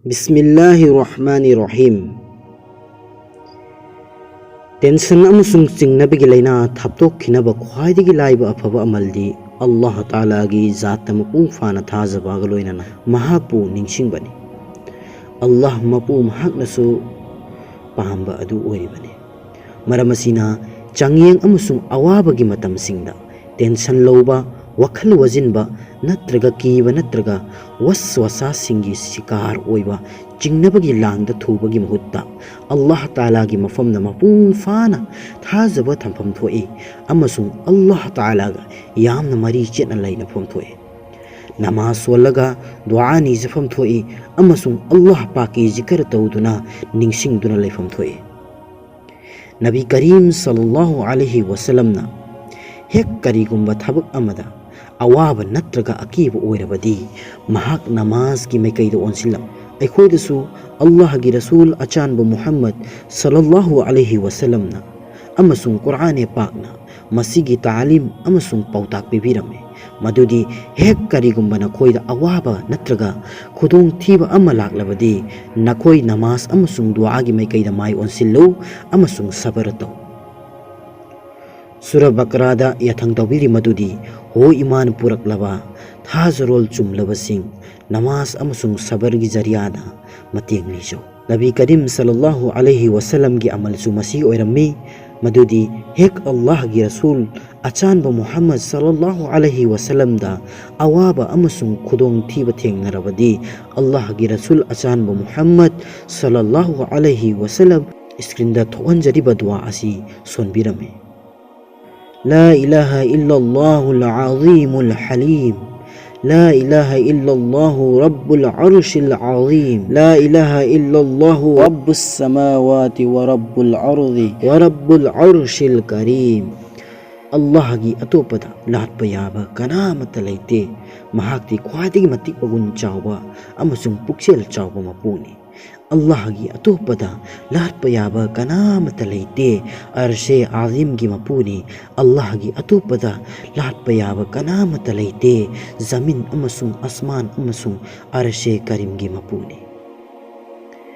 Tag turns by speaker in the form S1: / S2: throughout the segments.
S1: बिस्मिल्लाहिर्रहमानिर्रहीम। टेंशन अमसुंग चिंगनबगी लैना थाप्तोखिनब ख्वाइदगी लाइब अफब अमलदी अल्लाह ताला की जात मपुंग फाना थाजबाग लोइनना महाकपु निंगसिंगबनी। अल्लाह मपु महाकनसु पाहंबा अदु ओइरिबनी। मरम असिना चांगियंग अमसुंग अवाबगी मतमसिंगदा टेंशन लौबा वखल वजिनबा नत्रगा कीबा नत्रगा वसवसासिंगी शिकार ओइबा चिंगनबगी लांगदा थुबगी महुत्ता अल्लाह ताला की मफमद मपुंग फाना थाजबा थंफम थोए अमसुंग अल्लाह ताला गा यामना मरी चेतना लैना फम थोए। नमाज सोलगा दुआ निजफम थोए अमसुंग अल्लाह पाकी जिक्र तौदुना निंगसिंगदुना लैफम थोए। नबी करीम सल्लल्लाहु अलैहि वसल्लमना हेक करीगुंबा थबक अमदा अवाब नत्रगा अकीब ओइरबदी महाक नमाज की मैकैद ओनसिलम अखोइदसु अल्लाह की रसूल अचानब मुहम्मद सल्लल्लाहु अलैहि वसल्लमना अमसुंग कुरान पाकना मसीगी तालीम अमसुंग पौताक पिबिरमे मदुदी हेक करीगुंबा नखोइदा अवाबा नत्रगा खुदोंग थीबा अमा लाक्लबदी नखोइ नमाज अमसुंग दुआगी मैकैदा माइ ओनसिल्लो अमसुंग सबर तौ। सूरा बकरादा यथंग तौबिरी मदुदी हो ईमान पुरकलबा थाजरोल चुमलबसिंग नमाज अमसुंग सबर की जरियादा मतेंग लीजो। नबी करीम सल्लल्लाहु अलैहि वसल्लम की अमल सुमसी ओइरम्मी मदुदी हेक अल्लाह की रसूल अचानब मुहम्मद सल्लल्लाहु अलैहि वसल्लम दा अवाबा अमसुंग खुदोंग थीबा थेंगनरबदी अल्लाह की रसूल अचानब मुहम्मद सल्लल्लाहु अलैहि वसल्लम स्क्रीन दा थोंजरिबा दुआ असी सोनबिरमे। ला इलाहा इल्लल्लाहुल अज़ीमुल हलीम ला इलाहा इल्लल्लाहु रब्बुल अर्शिल अज़ीम ला इलाहा इल्लल्लाहु रब्बुस समावाति व रब्बुल अर्ज़ि व रब्बुल अर्शिल करीम। अल्लाह की अतोपदा लाटपा याबा कनामता लैते महाक्ति ख्वाइदगी मतिक बगुन चावबा अमसुंग पुक्सेल चावबा मपुनी। अल्लाह की अतोपदा लाटपा याबा कनामता लैते अर्शे आज़िम की मपुनी। अल्लाह की अतोपदा लाटपा याबा कनामता लैते जमीन अमसुंग आसमान अमसुंग अर्शे करीम की मपुनी।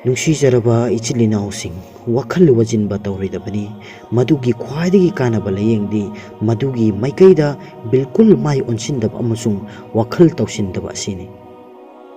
S1: नुंसीजरबा इचिल इनाउसिंग वखल वजिनबा तौरैदबनी मदुगी ख्वाइदगी कानबा लयेंगदी मदुगी मैकैदा बिल्कुल माइ ओनसिंदब अमसुंग वखल तौसिंदब असिनी।